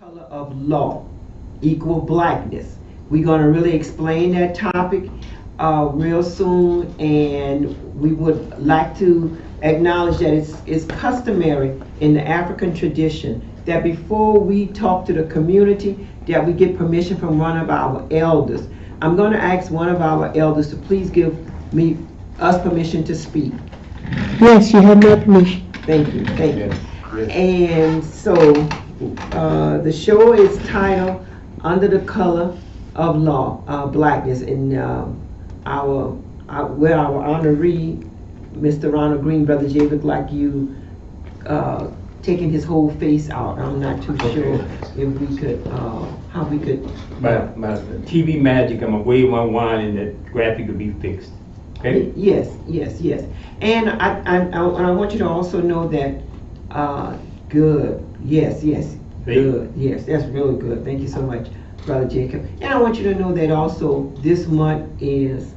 Color of law, equal blackness. We're going to really explain that topic real soon, and we would like to acknowledge that it's customary in the African tradition that before we talk to the community, that we get permission from one of our elders. I'm going to ask one of our elders to please give us permission to speak. Yes, you have my permission. Thank you, thank you. Yes, yes. And so, the show is titled Under the Color of Law, Blackness, and our honoree, Mr. Ronald Green, Brother Jay, look like you taking his whole face out. I'm not too sure if we could, how we could. My TV magic, I'm gonna wave my wand and that graphic will be fixed. Okay? Yes, yes, yes. And I want you to also know that, good, yes, good, yes, that's really good. Thank you so much, Brother Jacob. And I want you to know that also this month is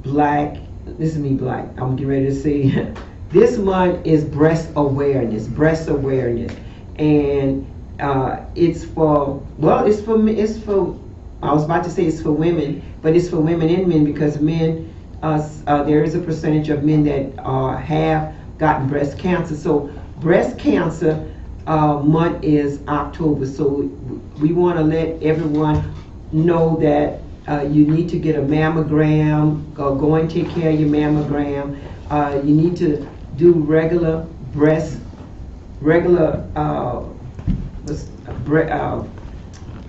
black, this is me black, I'm getting ready to say, this month is breast awareness. And it's for, well, it's for, I was about to say it's for women, but it's for women and men because men, there is a percentage of men that have gotten breast cancer. So breast cancer month is October. So we want to let everyone know that you need to get a mammogram, go and take care of your mammogram. You need to do regular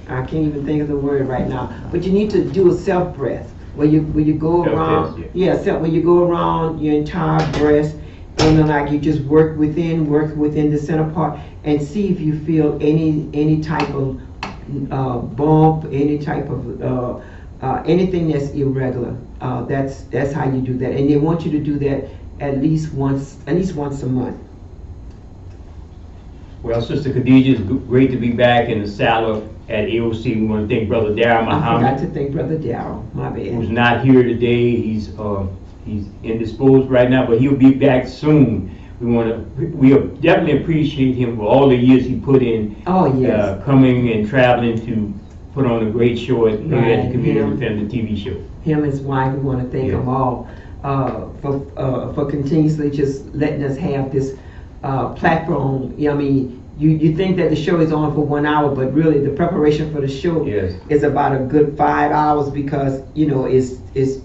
I can't even think of the word right now, but you need to do a self breath where you go around, when you go around your entire breast, and then like you just work within the center part and see if you feel any type of bump, any type of anything that's irregular. That's how you do that, and they want you to do that at least once a month. Well, Sister Khadija, it's great to be back in the saddle at AOC. We want to thank Brother Darryl Muhammad. I forgot to thank Brother Darryl, my bad. Who's not here today. He's indisposed right now, but he'll be back soon. We definitely appreciate him for all the years he put in. Oh, yes. Coming and traveling to put on a great show at the Community Family TV show. Him and his wife, we want to thank them all for continuously just letting us have this platform. I mean, you think that the show is on for 1 hour, but really the preparation for the show is about a good 5 hours because it's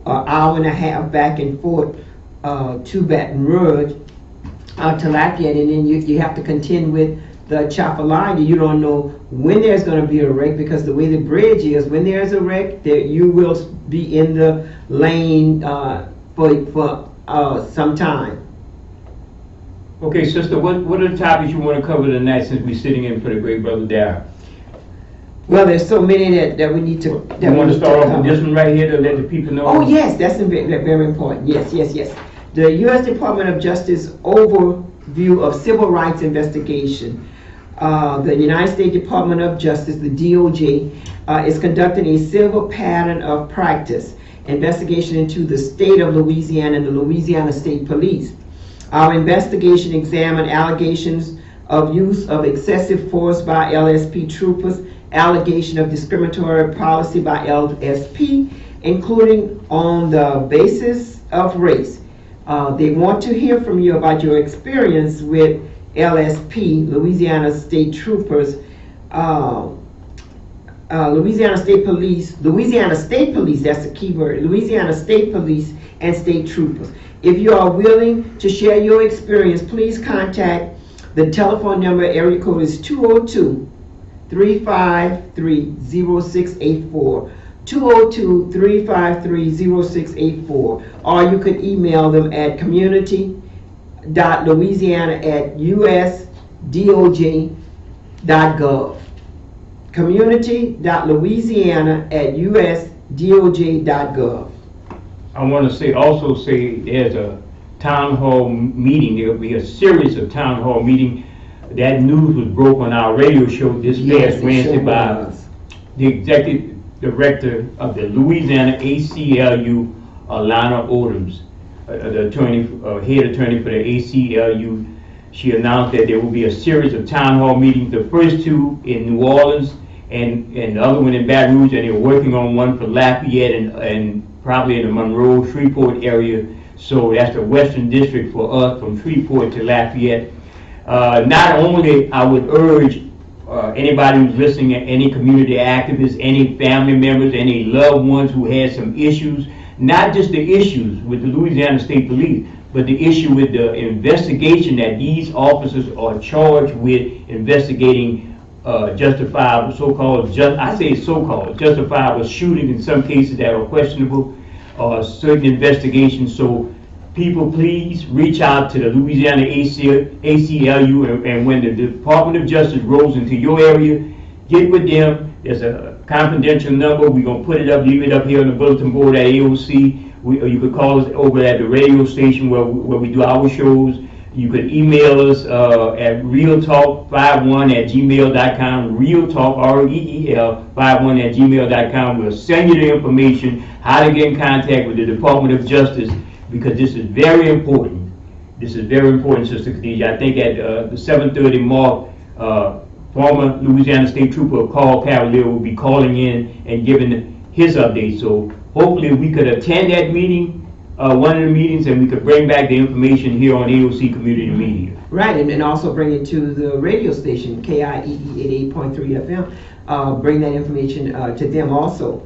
an hour and a half back and forth to Baton Rouge to Lafayette, and then you have to contend with the Chapalaya. You don't know when there's going to be a wreck because the way the bridge is, when there's a wreck, you will be in the lane for some time. Okay, sister, what are the topics you want to cover tonight since we're sitting in for the great Brother Darryl? Well, there's so many that we need to. You want to start off with this one right here to let the people know? Oh yes, that's very important. Yes. The U.S. Department of Justice overview of civil rights investigation. The United States Department of Justice, the DOJ, is conducting a civil pattern of practice investigation into the state of Louisiana and the Louisiana State Police. Our investigation examined allegations of use of excessive force by LSP troopers, allegation of discriminatory policy by LSP, including on the basis of race. They want to hear from you about your experience with LSP, Louisiana State Troopers, Louisiana State Police, that's the key word, Louisiana State Police and State Troopers. If you are willing to share your experience, please contact the telephone number. Area code is 202-353-0684. 202-353-0684. Or you could email them at community.louisiana@usdoj.gov. community.louisiana@usdoj.gov. I want to say there's a town hall meeting. There will be a series of town hall meeting. That news was broke on our radio show this past Wednesday by the executive director of the Louisiana ACLU, Alana Odoms, the head attorney for the ACLU, She announced that there will be a series of town hall meetings, the first two in New Orleans and the other one in Baton Rouge, and they're working on one for Lafayette and probably in the Monroe, Shreveport area. So that's the western district for us, from Shreveport to Lafayette. Not only I would urge anybody who's listening, any community activists, any family members, any loved ones who had some issues, not just the issues with the Louisiana State Police, but the issue with the investigation that these officers are charged with investigating justifiable, justifiable shooting in some cases that are questionable, certain investigations. So people, please reach out to the Louisiana ACLU, and when the Department of Justice rolls into your area, get with them. There's a confidential number. We're going to put it up, leave it up here on the bulletin board at AOC. Or you could call us over at the radio station where we do our shows. You could email us at realtalk51@gmail.com, realtalk, REEL51@gmail.com. We'll send you the information, how to get in contact with the Department of Justice, because this is very important. This is very important, Sister Khadijah. I think at the 7:30 mark, former Louisiana State Trooper Carl Cavalier will be calling in and giving his update. So hopefully we could attend that meeting, one of the meetings, and we could bring back the information here on AOC Community Media. Right, and also bring it to the radio station, KIEE 88.3 FM. Bring that information to them also.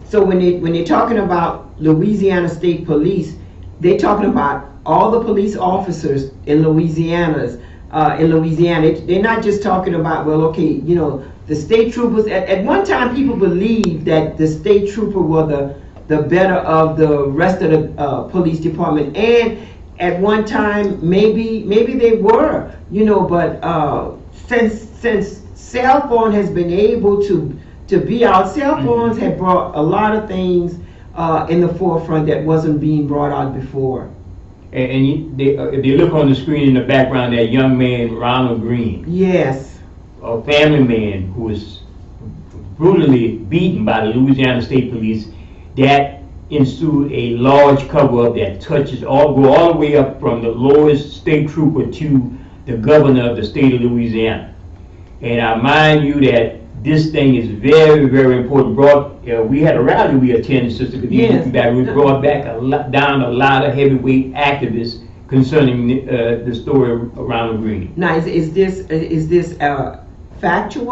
So when they're talking about Louisiana State Police, they're talking about all the police officers in Louisiana. They're not just talking about, well, okay, you know, the state troopers. At one time, people believed that the state trooper were the better of the rest of the police department, and at one time, maybe they were, you know, but since cell phone has been able to be out, cell phones have brought a lot of things in the forefront that wasn't being brought out before. And if you look on the screen in the background, that young man, Ronald Green. Yes. A family man who was brutally beaten by the Louisiana State Police, that ensued a large cover-up that touches go all the way up from the lowest state trooper to the governor of the state of Louisiana. And I mind you that this thing is very, very important. We had a rally we attended, Sister Khadijah, that we brought back down a lot of heavyweight activists concerning the story of Ronald Green. Now, is this factual,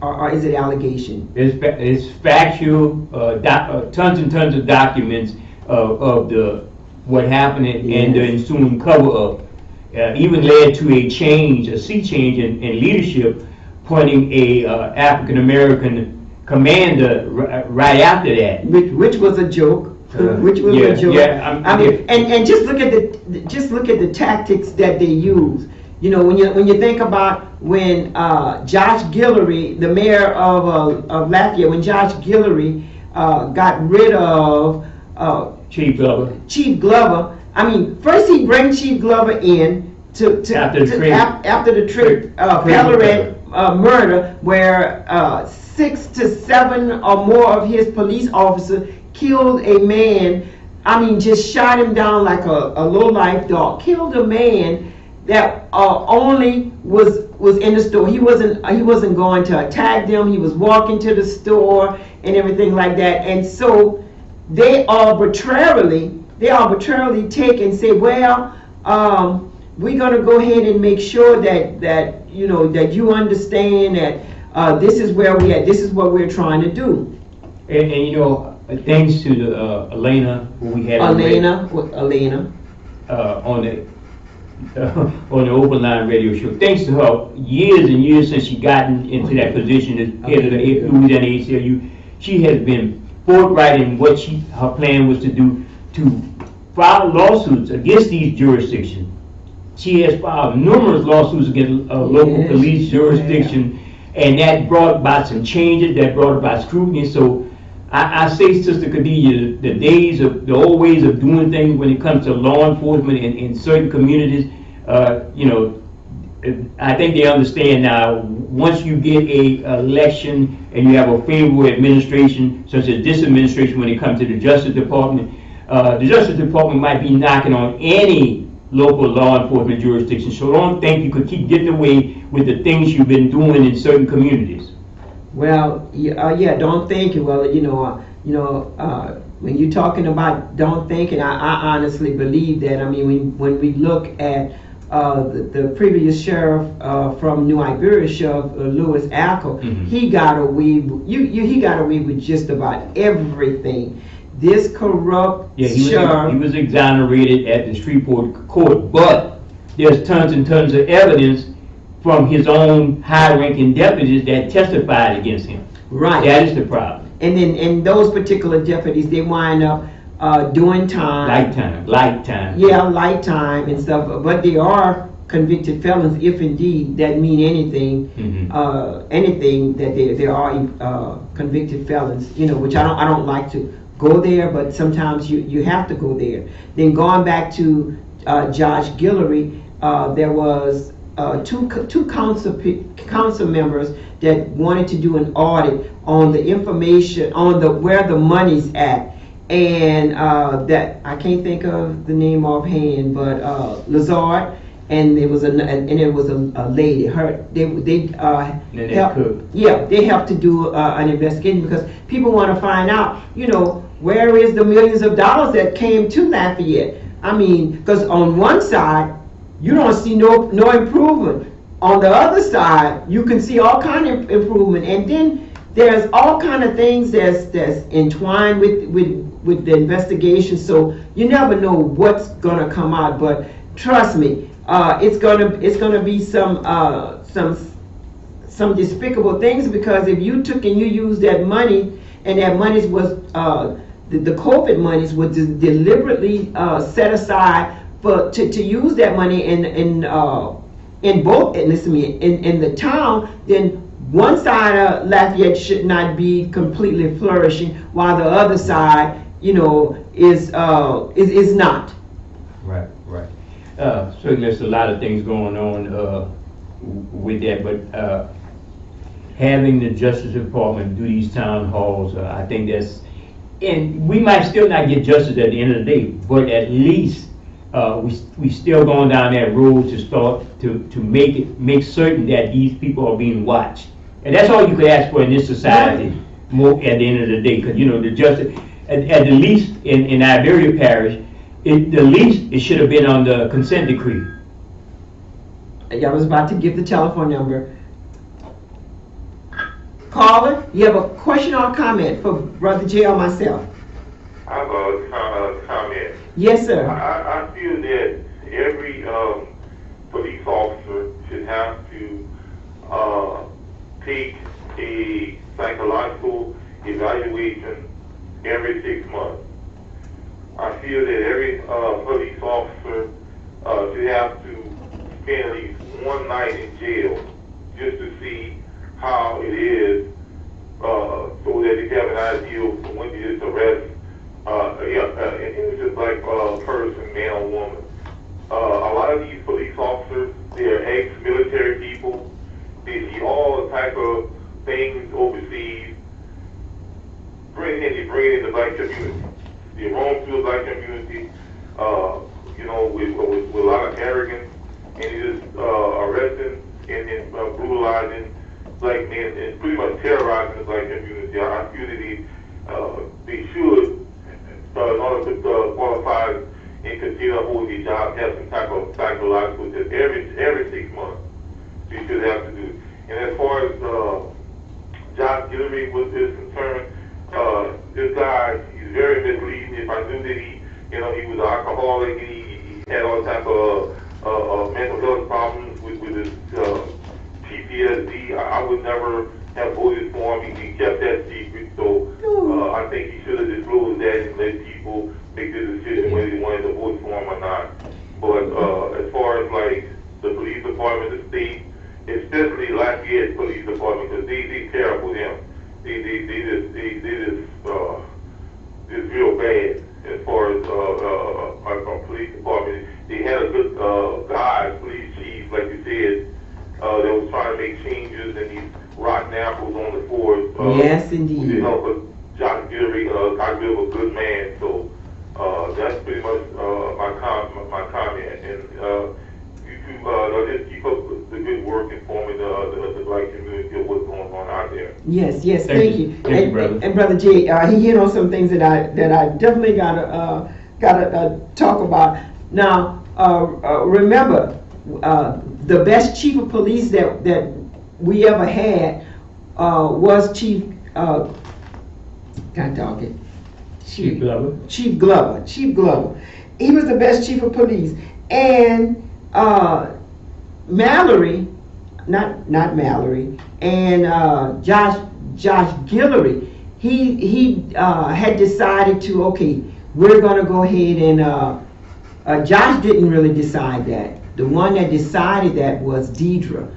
or is it allegation? It's factual. Tons and tons of documents of what happened and the ensuing cover-up. Even led to a sea change in leadership, appointing a African American commander right after that, which was a joke. Which was a joke. Yeah, I mean, and just look at the tactics that they use. You know, when you think about when Josh Guillory, the mayor of Lafayette, when Josh Guillory got rid of Chief Glover. I mean, first he brings Chief Glover in after the Pellerin murder, where 6 to 7 or more of his police officers killed a man. I mean, just shot him down like a low-life dog. Killed a man that only was in the store. He wasn't going to attack them. He was walking to the store and everything like that. And so they arbitrarily take and say, well, we're going to go ahead and make sure that you understand that this is where we at. This is what we're trying to do. And you know, thanks to the Elena, who we had on the Open Line radio show. Thanks to her, years and years since she gotten into that position as head of the Louisiana ACLU, she has been forthright in what her plan was to do, to file lawsuits against these jurisdictions. She has filed numerous lawsuits against local police jurisdiction, and that brought about some changes, that brought about scrutiny. So I say, Sister Khadijah, the old ways of doing things when it comes to law enforcement in certain communities, I think they understand now, once you get a election and you have a favorable administration, such as this administration when it comes to the Justice Department, the Justice Department might be knocking on any local law enforcement jurisdictions. So don't think you could keep getting away with the things you've been doing in certain communities. Well, yeah, don't think it. Well, when you're talking about don't think, and I honestly believe that. I mean, when we look at the previous sheriff from New Iberia, Sheriff Louis Ackle, he got away. He got away with just about everything. This corrupt sheriff. He was exonerated at the Shreveport court, but there's tons and tons of evidence from his own high-ranking deputies that testified against him. Right. That is the problem. And those particular deputies, they wind up doing time. Light time. Yeah, light time and stuff. But they are convicted felons, if indeed that mean anything. Anything that they are convicted felons. Which I don't like to go there, but sometimes you have to go there. Then going back to Josh Guillory, there was two council members that wanted to do an audit on the information on where the money's at, and that I can't think of the name offhand, but Lazard, and it was a lady. They helped to do an investigation because people want to find out, where is the millions of dollars that came to Lafayette? I mean, because on one side you don't see no improvement. On the other side, you can see all kind of improvement, and then there's all kind of things that's entwined with the investigation. So you never know what's gonna come out. But trust me, it's gonna be some despicable things, because if you took and you used that money, and that money was the COVID monies was deliberately set aside to use that money in the town, then one side of Lafayette should not be completely flourishing, while the other side, is not. Right. Certainly there's a lot of things going on with that, but having the Justice Department do these town halls, I think and we might still not get justice at the end of the day, but at least we still going down that road to start to make certain that these people are being watched, and that's all you could ask for in this society. More at the end of the day, because the justice at the least in Iberia Parish, it should have been on the consent decree. I was about to give the telephone number. Caller, you have a question or comment for Brother Jay or myself? I have a comment. Yes, sir. I feel that every police officer should have to take a psychological evaluation every 6 months. I feel that every police officer should have to spend at least one night in jail just to see how it is, so that they have an idea of when to just arrest an innocent black person, man or woman. A lot of these police officers, they're ex-military people. They see all type of things overseas, bring in the black community. They roam through the black community, with a lot of arrogance, and they just arresting and brutalizing black men and pretty much terrorizing the black community. I feel that they should, in order to qualify and continue to hold their job, have some type of psychological test every 6 months. They should have to do. And as far as Josh Guillory is concerned, this guy, he's very misleading. If I knew that he was an alcoholic, and he had all type of mental health problems with his PTSD, I would never have voted for him. He kept that secret. So I think he should have disclosed that and let people make the decision whether they wanted to vote for him or not. But as far as like the police department, the state, especially Lafayette Police Department, because they terrible them. They just real bad as far as our police department. They had a good guy, police chief, like you said, that was trying to make changes, and these rotten apples on the force. Yes, indeed. With the help of Josh Guillory, got rid of a good man. So that's pretty much my comment. And the black community of what's going on out there. Yes, yes, Thank thank you. you. Thank you, brother. And Brother Jay, he hit on some things that I definitely gotta talk about. Now, remember, the best chief of police that we ever had was Chief Chief Glover. Chief Glover. He was the best chief of police. And Mallory, not Mallory, and Josh Guillory, he had decided to, okay, we're gonna go ahead and Josh didn't really decide that. The one that decided that was Deidre.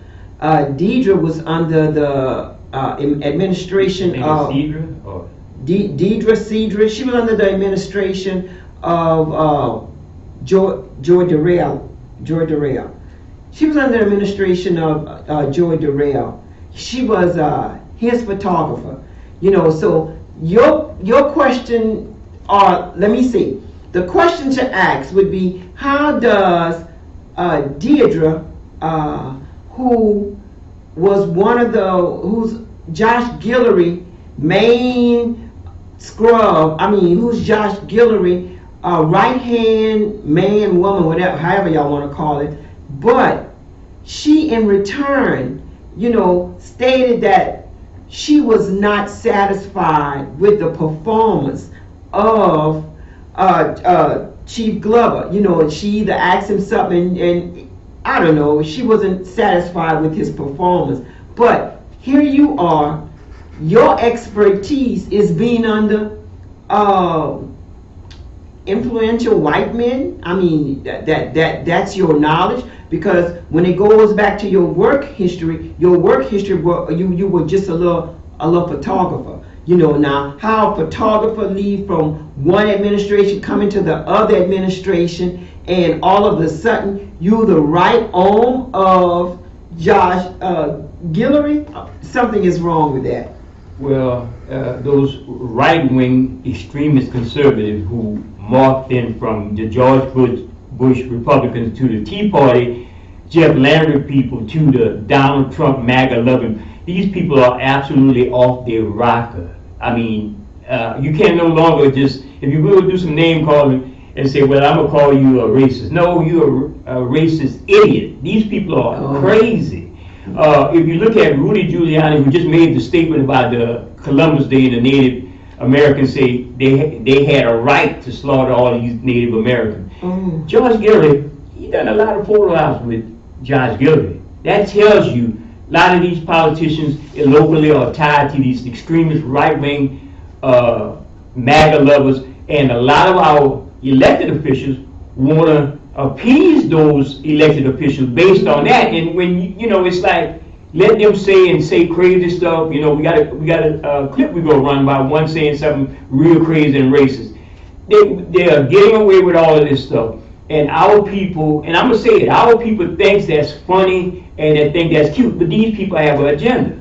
Deidre was under the administration of Cedra, or Deidre Cedra. She was under the administration of Joy Durrell. She was under the administration of Joy Durrell. She was his photographer. You know, so your question, or let me see, the question to ask would be, how does Deidre, who was who's Josh Guillory main scrub, who's Josh Guillory right-hand man, woman, whatever, however y'all want to call it, but she in return, stated that she was not satisfied with the performance of Chief Glover. She either asked him something and I don't know, she wasn't satisfied with his performance. But here you are, your expertise is being under influential white men. That's your knowledge, because when it goes back to your work history, you were just a little photographer. Now how a photographer leave from one administration coming to the other administration, and all of a sudden you're the right arm of Josh Guillory. Something is wrong with that. well, those right-wing extremist conservatives who morphed in from the George Bush Republicans to the Tea Party, Jeff Landry people to the Donald Trump MAGA loving, these people are absolutely off their rocker. You can no longer just, if you will do some name calling and say, well, I'm gonna call you a racist. No, you're a racist idiot. These people are crazy. If you look at Rudy Giuliani, who just made the statement about the Columbus Day and the Native Americans say they had a right to slaughter all these Native Americans. George Guillory, he done a lot of photo ops with Josh Guillory. That tells you a lot of these politicians locally are tied to these extremist right-wing MAGA lovers, and a lot of our elected officials want to appease those elected officials based on that. And when it's like, let them say crazy stuff. We got a clip we go run by one saying something real crazy and racist. They are getting away with all of this stuff, and our people, and I'm gonna say it, our people thinks that's funny and they think that's cute, but these people have an agenda.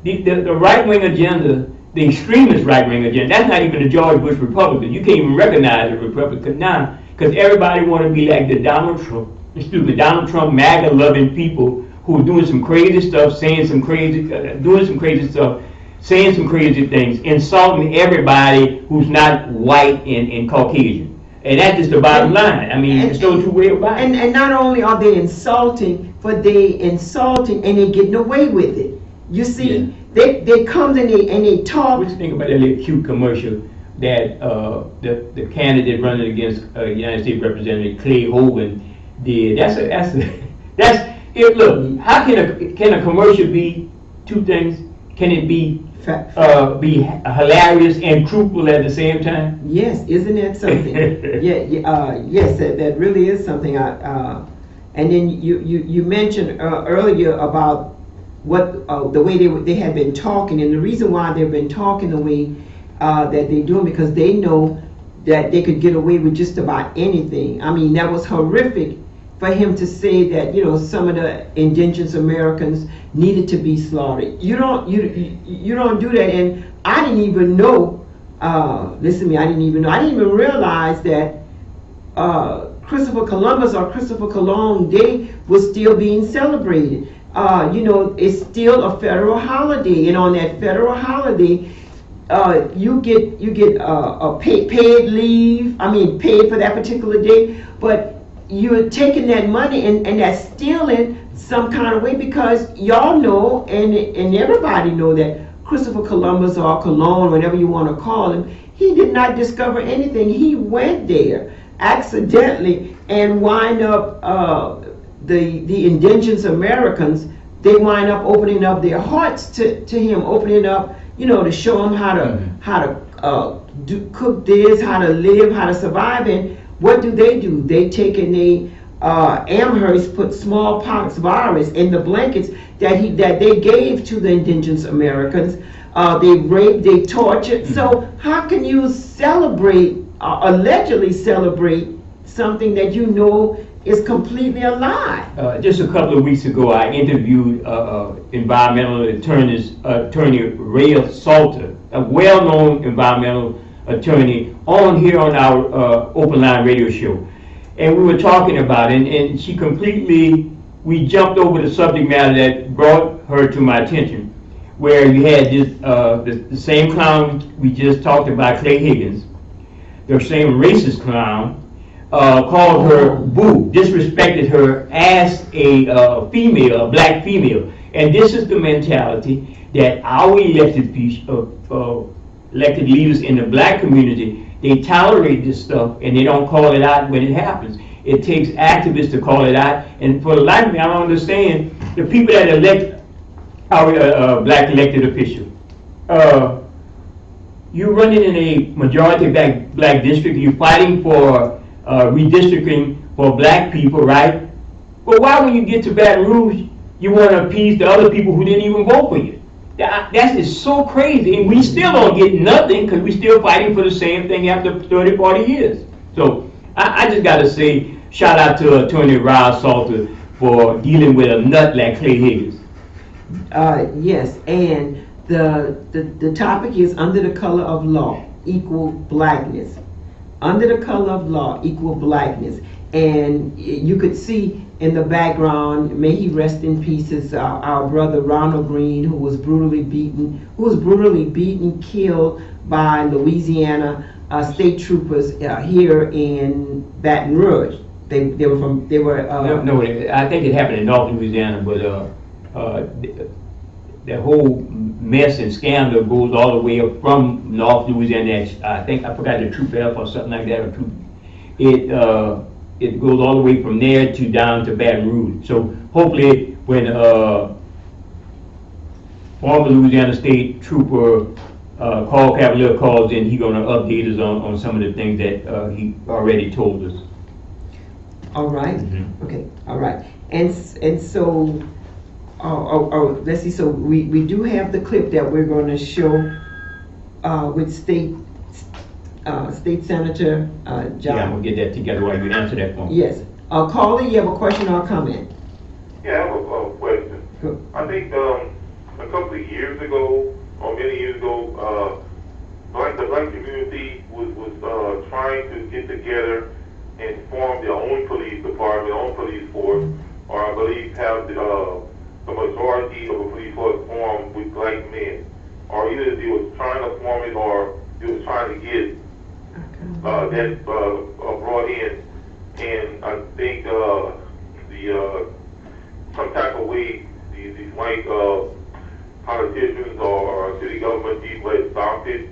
The right-wing agenda, the extremist right-wing agenda, that's not even the George Bush Republican. You can't even recognize a Republican now, because everybody want to be like the Donald Trump MAGA-loving people who are doing some crazy stuff, saying some crazy things, insulting everybody who's not white and Caucasian. And that's just the bottom line. It's no two way about it. And not only are they insulting, but they insulting and they getting away with it. You see, they come and they talk. What do you think about that little cute commercial that the candidate running against United States Representative Clay Hogan did? That's it. Look, how can a commercial be two things? Can it be hilarious and truthful at the same time? Yes, isn't that something? Yes, that really is something. And then you mentioned earlier about what the way they had been talking, and the reason why they've been talking the way that they're doing, because they know that they could get away with just about anything. That was horrific for him to say that some of the indigenous Americans needed to be slaughtered. You don't do that. And I didn't even know. Listen to me. I didn't even realize that Christopher Columbus or Christopher Cologne Day was still being celebrated. it's still a federal holiday, and on that federal holiday, you get a paid leave. I mean, paid for that particular day, but you're taking that money and that's stealing some kind of way, because y'all know and everybody know that Christopher Columbus, or Colon, whatever you want to call him, he did not discover anything. He went there accidentally and wind up the indigenous Americans. They wind up opening up their hearts to him, opening up, to show him how to cook this, how to live, how to survive. And what do? They take and they Amherst put smallpox virus in the blankets that they gave to the indigenous Americans. They raped, they tortured. So how can you celebrate, allegedly celebrate, something that you know is completely a lie? Just a couple of weeks ago, I interviewed environmental attorney Ray Salter, a well-known environmental attorney, on our Open Line radio show. And we were talking about it, and she we jumped over the subject matter that brought her to my attention, where you had this, the same clown we just talked about, Clay Higgins, the same racist clown, called her boo, disrespected her as a female, a black female. And this is the mentality that our elected leaders in the black community, they tolerate this stuff and they don't call it out when it happens. It takes activists to call it out. And for the life of me, I don't understand the people that elect our black elected official. You're running in a majority black district, you're fighting for redistricting for black people, right? But why, when you get to Baton Rouge, you want to appease the other people who didn't even vote for you? That's just so crazy, and we still don't get nothing because we're still fighting for the same thing after 30, 40 years. So I just got to say, shout out to Attorney Ray Salter for dealing with a nut like Clay Higgins. Yes, and the topic is under the color of law, equal blackness. Under the color of law, equal blackness. And you could see in the background, may he rest in pieces, our brother Ronald Green, who was brutally beaten, killed by Louisiana state troopers here in Baton Rouge. They were. No, I think it happened in North Louisiana, but the whole mess and scandal goes all the way up from North Louisiana. I think I forgot the Troop F or something like that. It goes all the way from there to down to Baton Rouge. So hopefully, when former Louisiana State Trooper Carl Cavalier calls in, he's going to update us on some of the things that he already told us. All right. Mm-hmm. Okay. All right. And so. Let's see. So we do have the clip that we're going to show with State Senator John. Yeah, I'm gonna get that together while you answer that one. Yes. Caller, you have a question or a comment? Yeah, I have a question. Good. I think a couple of years ago, or many years ago, the black community was trying to get together and form their own police department, own police force, or I believe have the majority of a police force formed with black men, or either they was trying to form it or they was trying to get that brought in. And I think some type of way these white politicians or city government people had stopped it.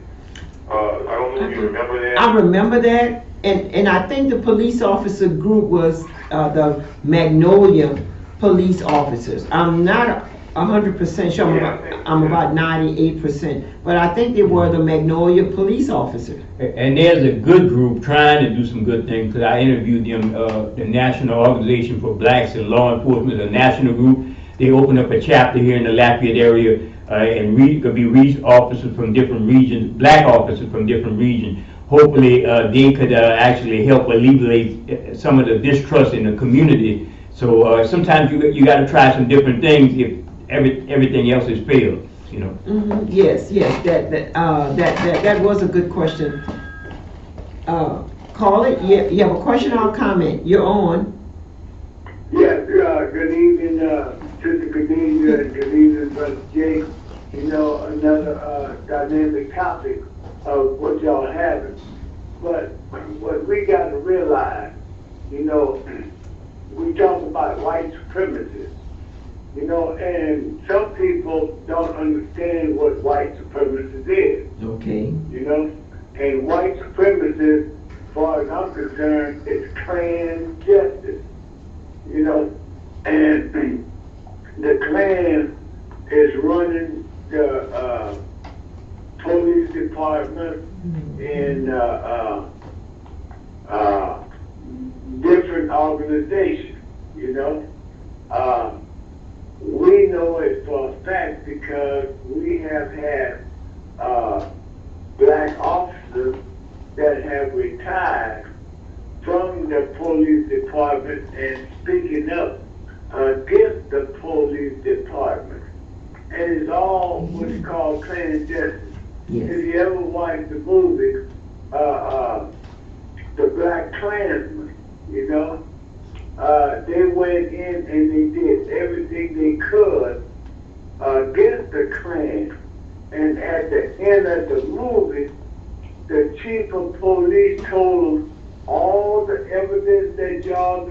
I don't know if you remember that. I remember that, and I think the police officer group was the Magnolia police officers. I'm not 100% sure. I'm about 98%, but I think they were the Magnolia police officers. And there's a good group trying to do some good things, because I interviewed them, the National Organization for Blacks in Law Enforcement, a national group. They opened up a chapter here in the Lafayette area, and could be officers from different regions, black officers from different regions. Hopefully, they could actually help alleviate some of the distrust in the community. So sometimes you got to try some different things if everything else has failed, you know. Mm-hmm. Yes, that was a good question. Call it. You have a question or a comment? You're on. Yes, good evening, Sister Khadija, and good evening, Brother Jake. You know, another dynamic topic of what y'all having. But what we got to realize, you know, we talk about white supremacists, you know, and some people don't understand what white supremacist is, Okay. you know. And white supremacist, as far as I'm concerned, is Klan justice, you know. And the Klan is running the police department in different organizations, you know. We know it for a fact because we have had black officers that have retired from the police department and speaking up against the police department. And it's all what's called Klan justice. Yes. If you ever watched the movie, The Black Klansman, you know, they went in and they did everything they could against the Klan. And at the end of the movie, the chief of police told them all the evidence that y'all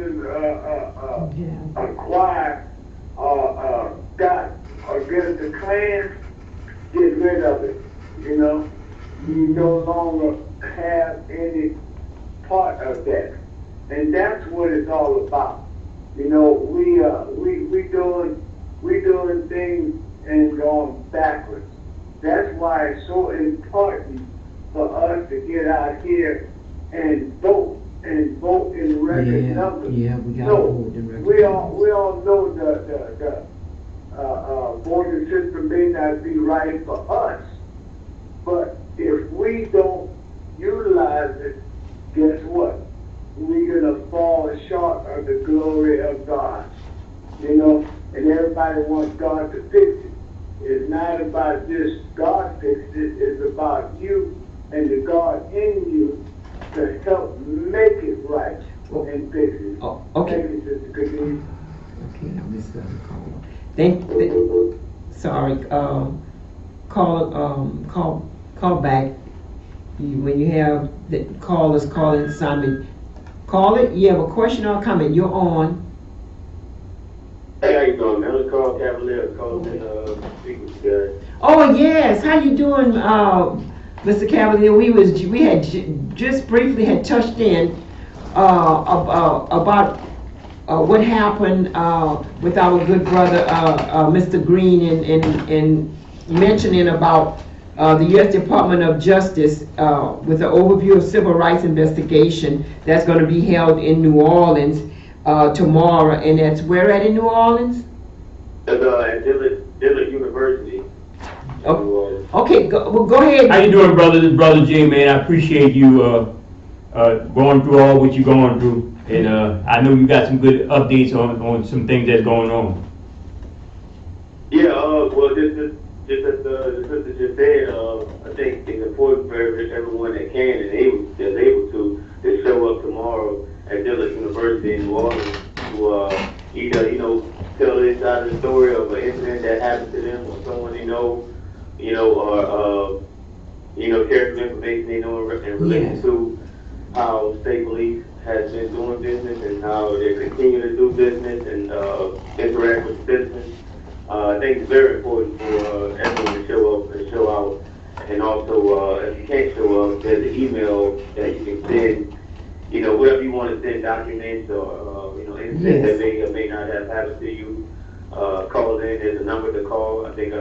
acquired got against the Klan, get rid of it. You know, you no longer have any part of that, and that's what it's all about. You know, we doing things and going backwards. That's why it's so important for us to get out here and vote in record numbers. Yeah, we got to So vote in record we numbers. all know the voting system may not be right for us, but if we don't utilize it, guess what? We're gonna fall short of the glory of God. You know, and everybody wants God to fix it. It's not about just God fixing it, it's about you and the God in you to help make it right and fix it. Oh, okay. Thank you, Sister Khadija. Okay, I missed the other call. Sorry, call back. When you have the callers calling Simon, call it. You have a question or a comment, you're on. Hey, how you doing, man? It's Carl Cavalier calling in speak with you guys. Oh yes, how you doing, Mr. Cavalier? We had just briefly had touched in about what happened with our good brother Mr. Green and mentioning about the U.S. Department of Justice with an overview of civil rights investigation that's going to be held in New Orleans tomorrow, and that's where at in New Orleans? At Dillard University. Oh, okay, go ahead. How you doing, brother? This is Brother Jay, man. I appreciate you going through all what you're going through. And I know you got some good updates on some things that's going on. Yeah, well, just as the sister just said, I think it's important for everyone that can and is able to show up tomorrow at Dillard University in New Orleans to either, tell this side of the story of an incident that happened to them or someone they know, or, share some information they know in relation to how state police has been doing business and how they continue to do business and interact with citizens. I think it's very important for everyone to show up and show out. And also, if you can't show up, there's an email that you can send, whatever you want to send, documents or, anything that may or may not have happened to you. Call in, there's a number to call. I think,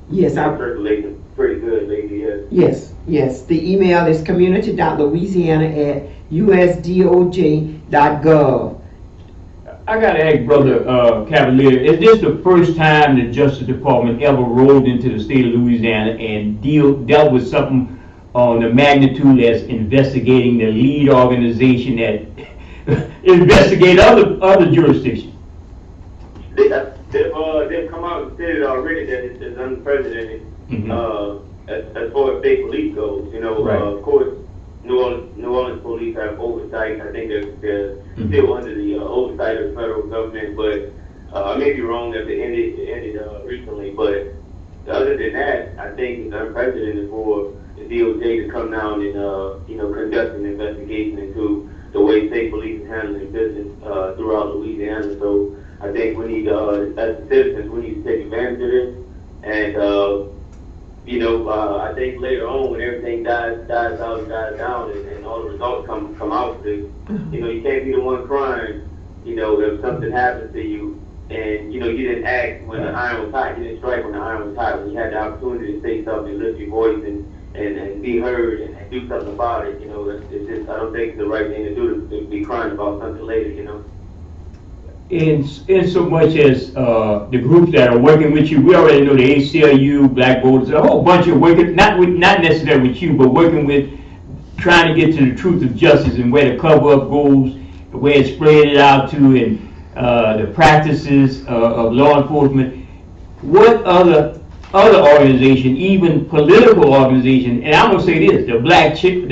yes, I'm circulating pretty good, lady, yes. Yes. The email is community.louisiana@usdoj.gov. I gotta ask Brother Cavalier, is this the first time the Justice Department ever rolled into the state of Louisiana and dealt with something on the magnitude as investigating the lead organization that investigate other jurisdictions? They've come out and said it already that it's unprecedented as far as state police goes. Right. Of course, New Orleans police have oversight. I think they're still under the oversight of the federal government, but I may be wrong if it ended recently. But other than that, I think it's unprecedented for the DOJ to come down and conduct an investigation into the way state police is handling business throughout Louisiana. So I think we need, as citizens, we need to take advantage of this. And I think later on, when everything dies out and dies down, and all the results come out, you can't be the one crying. If something happens to you, and you didn't act when the iron was hot, you didn't strike when the iron was hot, when you had the opportunity to say something, lift your voice, and be heard and do something about it. It's just, I don't think it's the right thing to do to be crying about something later. In so much as the groups that are working with you, we already know the ACLU, Black Voters, a whole bunch of working, not necessarily with you, but working with trying to get to the truth of justice and where the cover up goes, where it's spread it out to, and the practices of law enforcement. What other organization, even political organization, and I'm gonna say this: the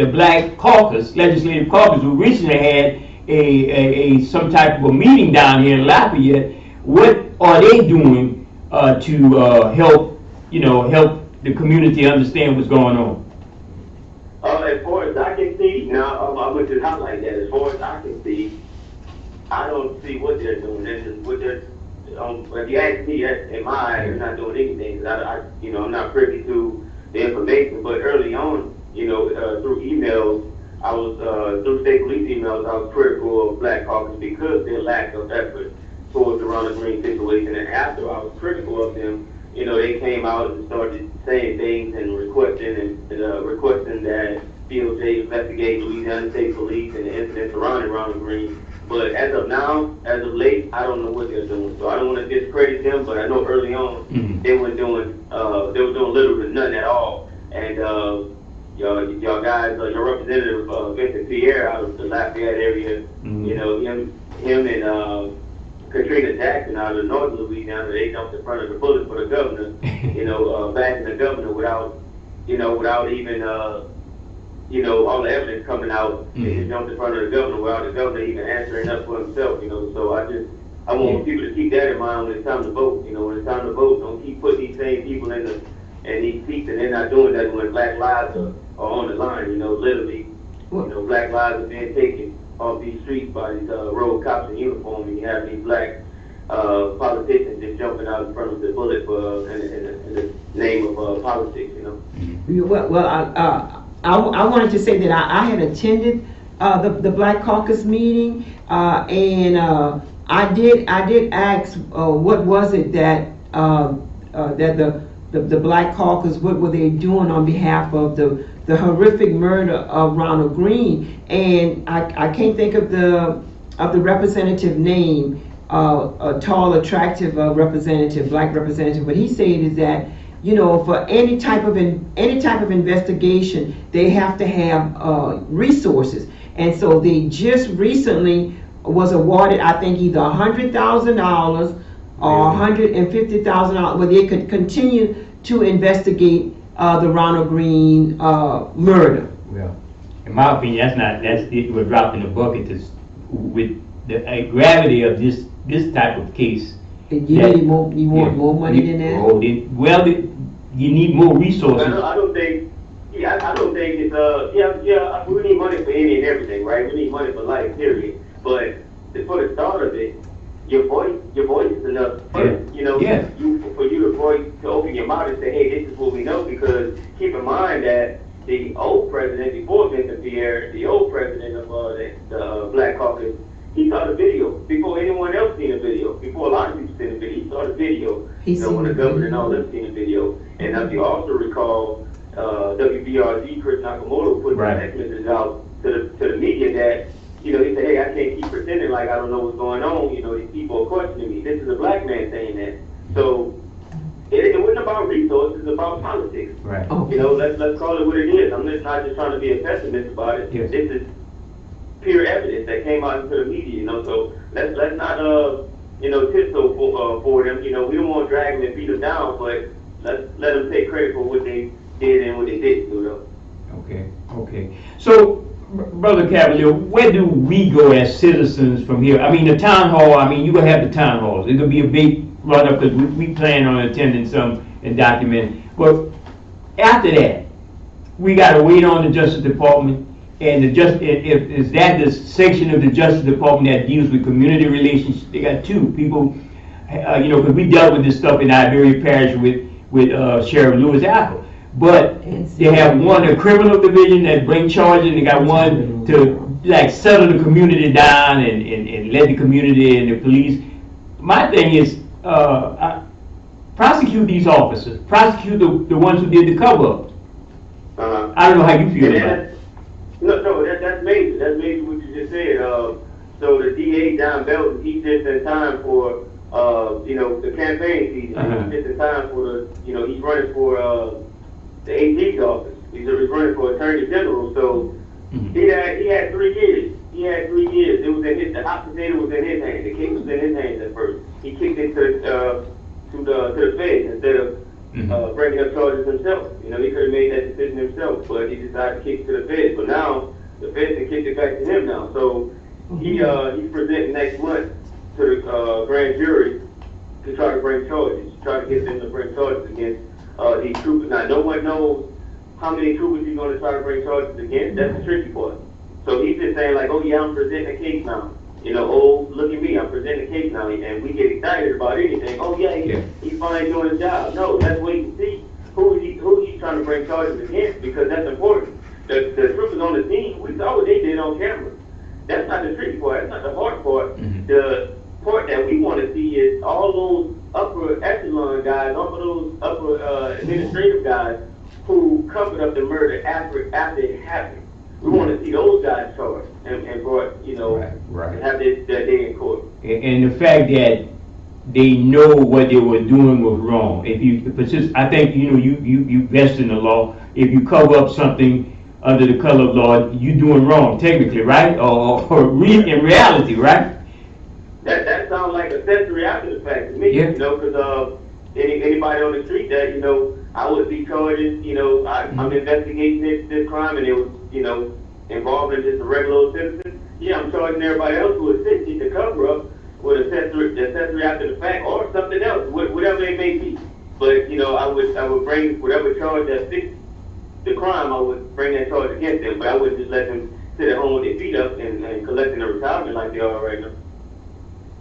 Black Caucus, Legislative Caucus, who recently had a some type of a meeting down here in Lafayette. What are they doing to help the community understand what's going on? As far as I can see, now I'm going to highlight that. As far as I can see, I don't see what they're doing. If you ask me, in my eyes, they're not doing anything. I'm not privy to the information. But early on, through emails, I was through state police emails, I was critical of Black Caucus because their lack of effort towards the Ronald Green situation. And after I was critical of them, they came out and started saying things and requesting that DOJ investigate Louisiana State Police and the incident surrounding Ronald Green. But as of now, as of late, I don't know what they're doing. So I don't want to discredit them, but I know early on they were doing little to none at all. And y'all guys, your representative Vincent Pierre out of the Lafayette area, him and Katrina Jackson out of North Louisiana, they jumped in front of the bullet for the governor, backing the governor without even all the evidence coming out. They just jumped in front of the governor without the governor even answering up for himself. So I want people to keep that in mind when it's time to vote. When it's time to vote, don't keep putting these same people in these seats, and they're not doing that when Black lives are on the line. Literally, Black lives are being taken off these streets by these road cops in uniform, and you have these Black politicians just jumping out in front of the bullet in the name of politics. I wanted to say that I had attended the Black Caucus meeting, and I did ask what was it that the Black Caucus, what were they doing on behalf of the horrific murder of Ronald Green, and I can't think of the representative name, a tall, attractive representative, Black representative. What he said is that for any type of investigation, they have to have resources, and so they just recently was awarded, I think, either $100,000 or $150,000, where they could continue to investigate the Ronald Green murder. Well, in my opinion, we're dropping the bucket with the gravity of this type of case. You want more money than that? You need more resources. I don't think it's, we need money for any and everything, right? We need money for life, period. But for the start of it, your voice is enough. First, for you to open your mouth and say, hey, this is what we know, because keep in mind that the old president, before Vincent Pierre, the old president of the Black Caucus, he saw the video before anyone else seen the video. Before a lot of people seen the video, he saw the video. When the governor and all them seen the video. And if you also recall, WBRG Chris Nakamoto put the text message out to the media that he said, hey, I can't keep pretending like I don't know what's going on. These people are questioning me. This is a Black man saying that. So it wasn't about resources, it's about politics. Right. Let's call it what it is. I'm not just trying to be a pessimist about it. Yes. This is pure evidence that came out into the media, So let's not tiptoe for them. We don't want to drag them and beat them down, but let's let them take credit for what they did and what they didn't do, though. Okay. So Brother Cavalier, where do we go as citizens from here? I mean, the town hall, I mean, you gonna have the town halls. It's gonna be a big run-up because we plan on attending some and documenting. But after that, we gotta wait on the Justice Department, and is that the section of the Justice Department that deals with community relations? They got two people, because we dealt with this stuff in Iberia Parish with Sheriff Lewis Apple. But they have one, a criminal division that bring charges, and they got one to like settle the community down and let the community and the police. My thing is, prosecute these officers, prosecute the ones who did the cover-up. I don't know how you feel about it. No, that's major. That's major what you just said. So the DA, Don Belton, he's just in time for, the campaign season. He's just in time for the, he's running for the AG's office. He's running for Attorney General. So he had 3 years. He had 3 years. It was the hot potato was in his hand. The case was in his hands at first. He kicked it to the feds instead of bringing up charges himself. He could have made that decision himself, but he decided to kick it to the feds. But now the feds have kicked it back to him now. So he's presenting next month to the grand jury to try to bring charges, try to get them to bring charges against these troopers. Now, no one knows how many troopers he's going to try to bring charges against. That's the tricky part. So he's just saying like, oh yeah, I'm presenting a case now. Oh, look at me, I'm presenting a case now. And we get excited about anything. Oh yeah, he's finally doing his job. No, let's wait and see who he's trying to bring charges against, because that's important. The troopers on the scene, we saw what they did on camera. That's not the tricky part. That's not the hard part. The part that we want to see is all those upper echelon guys, all of those upper administrative guys who covered up the murder after it happened. We want to see those guys charged and brought, right. have their day in court. And the fact that they know what they were doing was wrong. I think you vest in the law. If you cover up something under the color of law, you're doing wrong technically, right? Or in reality, right? That sounds like accessory after the fact to me, because anybody on the street that, I would be charging, I'm investigating this crime and it was, involving just a regular old citizen. Yeah, I'm charging everybody else who assisted to cover up with accessory after the fact or something else, whatever it may be. But, I would bring whatever charge that fixed the crime, I would bring that charge against them, but I wouldn't just let them sit at home with their feet up and collecting a retirement like they are right now.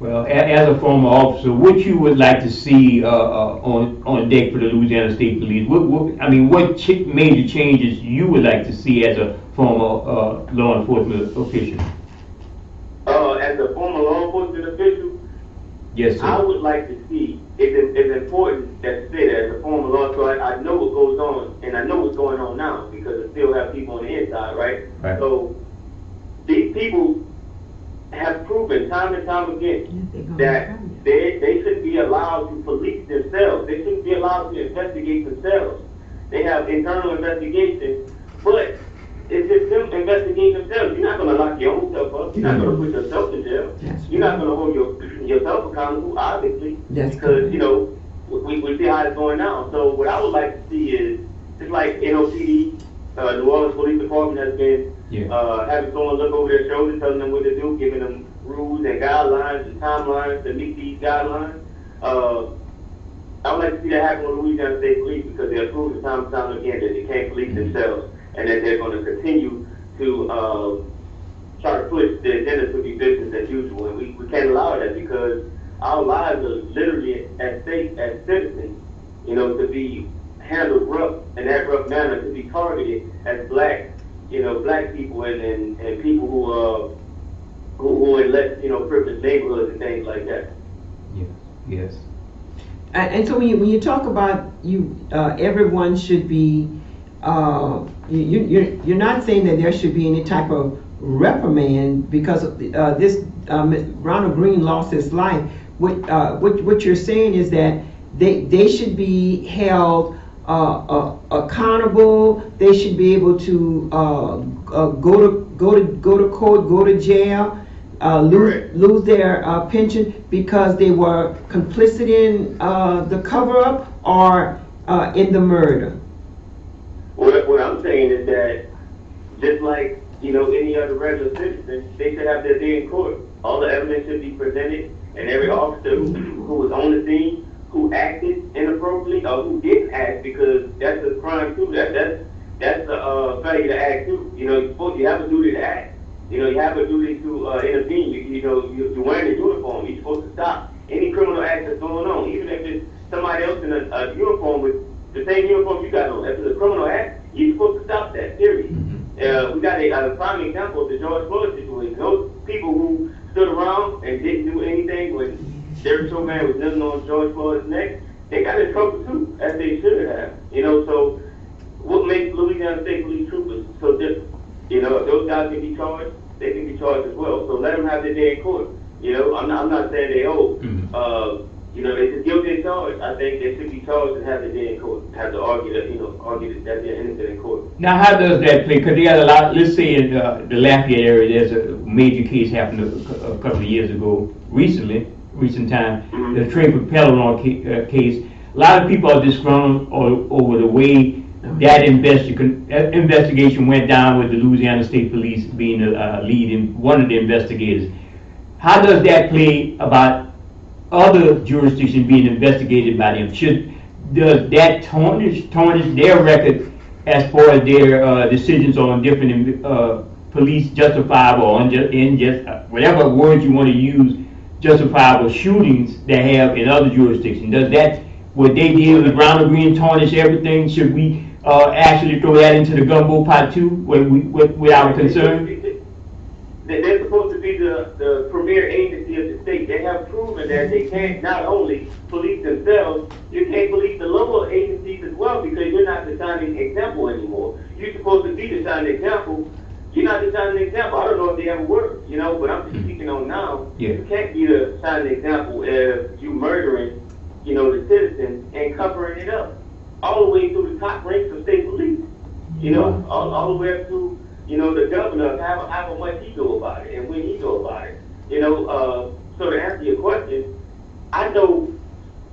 Well, as a former officer, what you would like to see on deck for the Louisiana State Police? What major changes you would like to see as a former law enforcement official? As a former law enforcement official, yes, sir. I would like to see. It's important that say that as a former law, so I know what goes on, and I know what's going on now because I still have people on the inside, right? So these people have proven time and time again that they shouldn't be allowed to police themselves. They shouldn't be allowed to investigate themselves. They have internal investigations, but it's just them investigating themselves. You're not going to lock your own self up. You're not going to put yourself in jail. You're not going to hold yourself accountable, obviously, because, we see how it's going now. So what I would like to see is, just like NOPD, New Orleans Police Department has been having someone look over their shoulder, telling them what to do, giving them rules and guidelines and timelines to meet these guidelines. I would like to see that happen with Louisiana State Police because they're proven time and time again that they can't police themselves and that they're going to continue to try to push the agenda to be business as usual. And we can't allow that because our lives are literally at stake as citizens, to be handled rough in that rough manner, to be targeted as black people and people who are in less, privileged neighborhoods and things like that. Yes. And so when you talk about everyone should be, you're not saying that there should be any type of reprimand because this Ronald Green lost his life. What you're saying is that they should be held accountable. They should be able to go to court, go to jail, lose their pension because they were complicit in the cover-up or in the murder. What I'm saying is that just like any other regular citizen. They should have their day in court. All the evidence should be presented, and every officer who was on the scene, who acted inappropriately or who didn't act, because that's a crime too. That's a failure to act too. You have a duty to act. You have a duty to intervene. You're wearing a uniform. You're supposed to stop any criminal act that's going on, even if it's somebody else in a uniform with the same uniform you got on. If it's a criminal act, you're supposed to stop that. Period. We got a prime example of the George Floyd situation. Those people who stood around and didn't do anything when Derek Chauvin was kneeling on George Floyd's neck, they got in trouble too, as they should have. So what makes Louisiana State Police troopers so different? If those guys can be charged, they can be charged as well. So let them have their day in court. I'm not saying they owe. They just guilty and charged. I think they should be charged and have their day in court. Have to argue that they're innocent in court. Now, how does that play? Because they got a lot. Let's say in the Lafayette area, there's a major case happened a couple of years ago. Recent time, the Trey Pelleron case. A lot of people are disgruntled over the way that investigation went down with the Louisiana State Police being the lead and one of the investigators. How does that play about other jurisdictions being investigated by them? Does that tarnish their record as far as their decisions on different police justifiable or unjust, whatever words you want to use, justifiable shootings they have in other jurisdictions? Does that, what they did with Brown Green, tarnish everything? Should we actually throw that into the gumbo pot too, with our concern? They're supposed to be the premier agency of the state. They have proven that they can't not only police themselves, you can't police the lower agencies as well, because you're not the shining example anymore. You're supposed to be the shining example. You're not the shining example. I don't know if they ever were, but I'm just speaking on now. Yeah. You can't be the shining example if you murdering, the citizens and covering it up. All the way through the top ranks of state police. All the way up to the governor, how much he know about it and when he know about it. So to answer your question, I know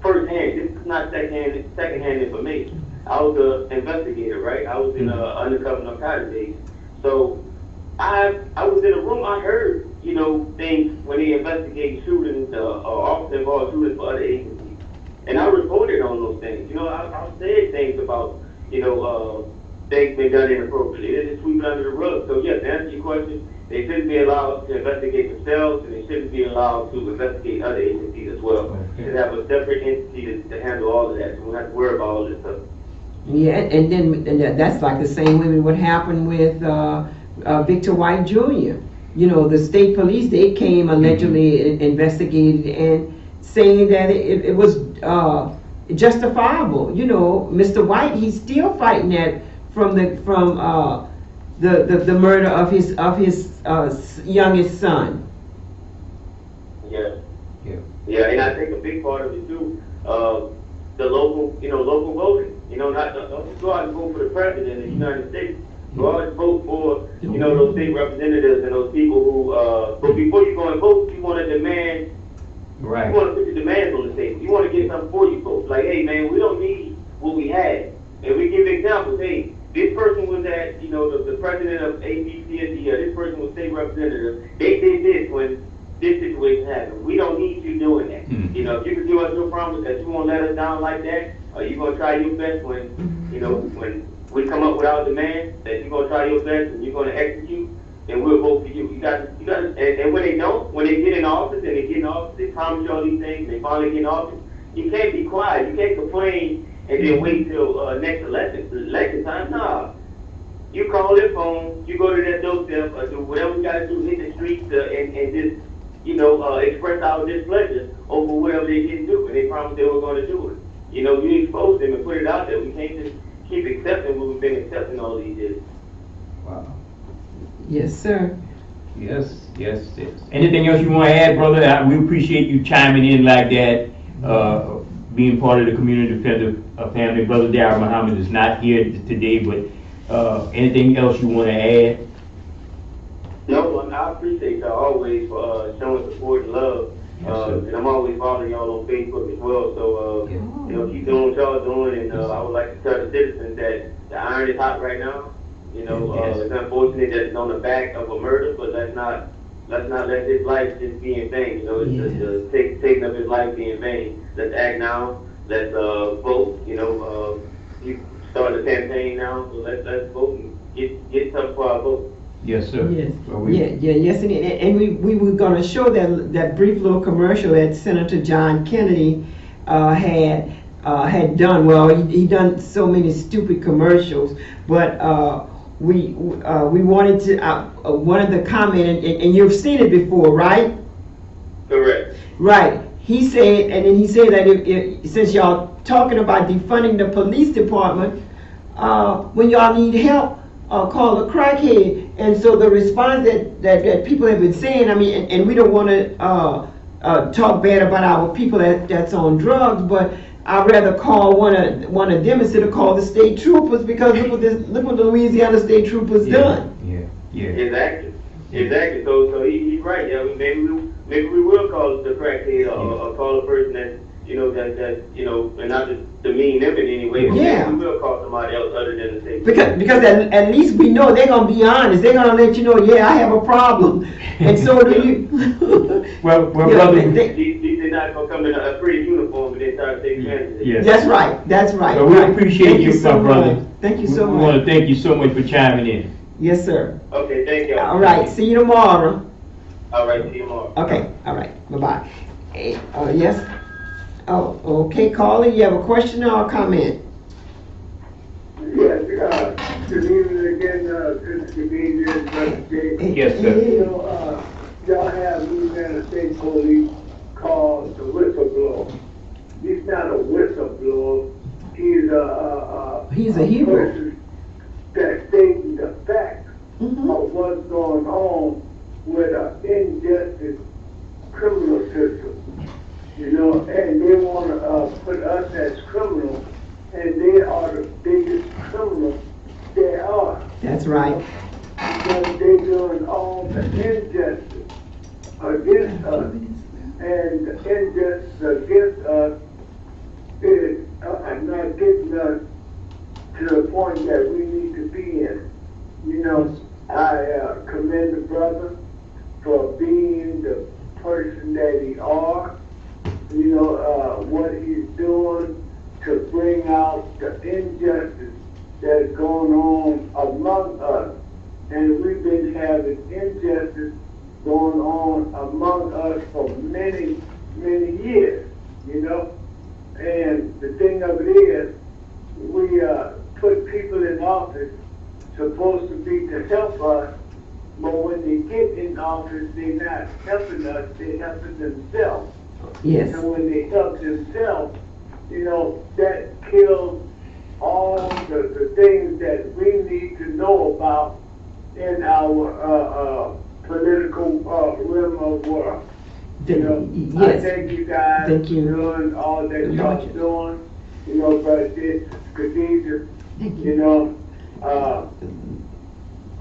firsthand, this is not secondhand information. I was an investigator, right? I was in undercover narcotics days. So I was in a room, I heard, things when they investigate shootings or officer involved shootings for other agencies. And I reported on those things. I said things about, things been done inappropriately. They just sweep it under the rug. So yes, to answer your question, they shouldn't be allowed to investigate themselves, and they shouldn't be allowed to investigate other agencies as well. They should have a separate entity to handle all of that, so we don't have to worry about all this stuff. Yeah, and then that's like the same way what happened with Victor White Jr. The state police, they came allegedly investigated and saying that it was justifiable. Mr. White, he's still fighting that from the murder of his youngest son. Yeah, and I think a big part of it too, the local voting. Don't just go out and vote for the president of the United States. Go out and vote for, those state representatives and those people who, but before you go and vote, you want to demand, right. You want to put your demands on the table. You want to get something for you folks. Like, hey man, we don't need what we had. And we give examples. Hey, this person was at, the president of ABCSD, this person was state representative. They did this when this situation happened. We don't need you doing that. If you can give us your promise that you won't let us down like that, or you're going to try your best when, when we come up with our demands, that you're going to try your best and you're going to execute, then we'll vote for you. You got to, and when they don't, when they get in office and they get in office, they promise you all these things, and they finally get in office, you can't be quiet. You can't complain and then wait till next election time. Nah. You call their phone, you go to their doorstep, or do whatever you got to do, hit the streets, and just, express our displeasure over whatever they didn't do, and they promised they were going to do it. You expose them and put it out there. We can't just keep accepting what we've been accepting all these years. Wow. Yes, sir. Yes. Anything else you want to add, brother? We appreciate you chiming in like that, being part of the Community Defender family. Brother Darrell Muhammad is not here today, but anything else you want to add? No, I appreciate y'all always for showing support and love. And I'm always following y'all on Facebook as well. So, keep doing what y'all doing. And I would like to tell the citizens that the iron is hot right now. You know, Yes. it's unfortunate that it's on the back of a murder, but let's not let his life just be in vain. You know, it's taking up his life be in vain. Let's act now. Let's vote. You know, you start the campaign now, so let's vote and get something for our vote. Yes, sir. Yes, Well, yes, and we were gonna show that brief little commercial that Senator John Kennedy had done. Well, he done so many stupid commercials, but we wanted to one of the comment, and you've seen it before, right? Correct. Right. He said, and then he said that since y'all talking about defunding the police department, when y'all need help, call a crackhead. And so the response that people have been saying, I mean, and we don't want to talk bad about our people that's on drugs, but I'd rather call one of them instead of call the state troopers, because look what the Louisiana state troopers done. Yeah. Exactly. So he's right. Yeah, maybe we will call the crackhead or call a person that and not to demean them in any way. But Yeah. we will call somebody else other than the state. Because at least we know they're gonna be honest. They're gonna let you know, yeah, I have a problem, and so do you. Well, Yeah, brother. They're not gonna come in a pretty uniform and then start taking advantage. Yes. That's right. That's right. Well, we Right. appreciate Thank you, so my brother. much. Thank you so We want much. to thank you so much for chiming in. Yes, sir. Okay, thank you. All right. See you tomorrow. All right, see you tomorrow. Okay. All right. Bye bye. Yes. Oh, okay. Caller, you have a question or a comment? Yes, good evening again, this comedian, Brother Jay. Yes, sir. You know, y'all have Louisiana State Police called the whistleblower. He's not a whistleblower. He's a hero. person that's stating the facts Mm-hmm. of what's going on with an injustice criminal system. You know, and they want to put us as criminals, and they are the biggest criminals there are. That's right. Because they're doing all the injustice against us, and the injustice against us is not getting us to the point that we need to be in. You know, I commend the brother for being the person that he are. You know, what he's doing to bring out the injustice that's going on among us. And we've been having injustice going on among us for many, many years, you know. And the thing of it is, we put people in office supposed to be to help us, but when they get in office, they're not helping us, they're helping themselves. Yes. And when they help themselves, you know, that kills all the things that we need to know about in our political realm of world. You know, I Yes. thank you guys Thank you. for doing all that y'all Thank you. doing. You know, but this Khadijah, Thank you know,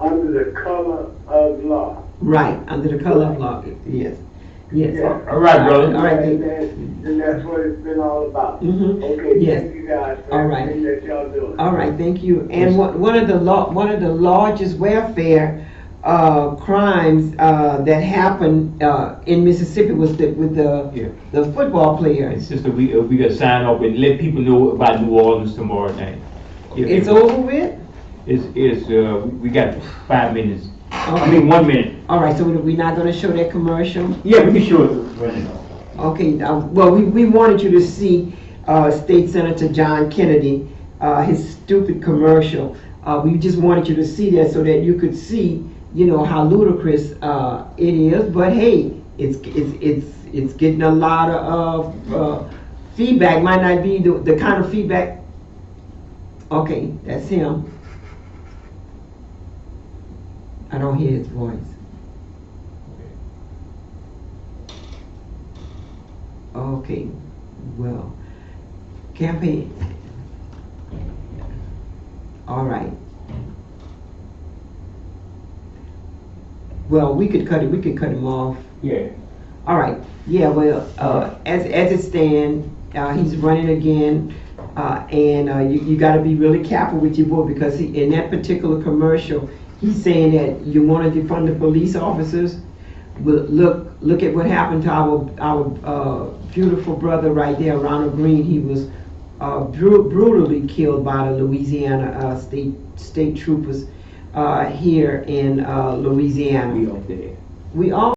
under the color of law. Right. Under the color of law. Yes. Yes. Yeah. All right, brother. All right. And that's what it's been all about. Mhm. Okay, Yes. thank you guys for All right. everything that y'all doing. All right, thank you. And one of the largest welfare crimes that happened in Mississippi was with the football players. And sister, we got to sign up and let people know about New Orleans tomorrow night. It's over with? We got 5 minutes. I Okay. mean, 1 minute. All right, so we're not going to show that commercial? Yeah, we can show it running. Okay, well, we wanted you to see State Senator John Kennedy, his stupid commercial. We just wanted you to see that so that you could see, you know, how ludicrous it is. But hey, it's getting a lot of feedback. Might not be the kind of feedback. Okay, that's him. I don't hear his voice. Okay, well, campaign. All right. Well, we could cut him off. Yeah. All right. Yeah. Well, as it stands, He's running again, and you got to be really careful with your vote, because in that particular commercial, he's saying that you want to defund the police officers. Well, look at what happened to our beautiful brother right there, Ronald Green. He was brutally killed by the Louisiana state troopers here in Louisiana. We up there. We all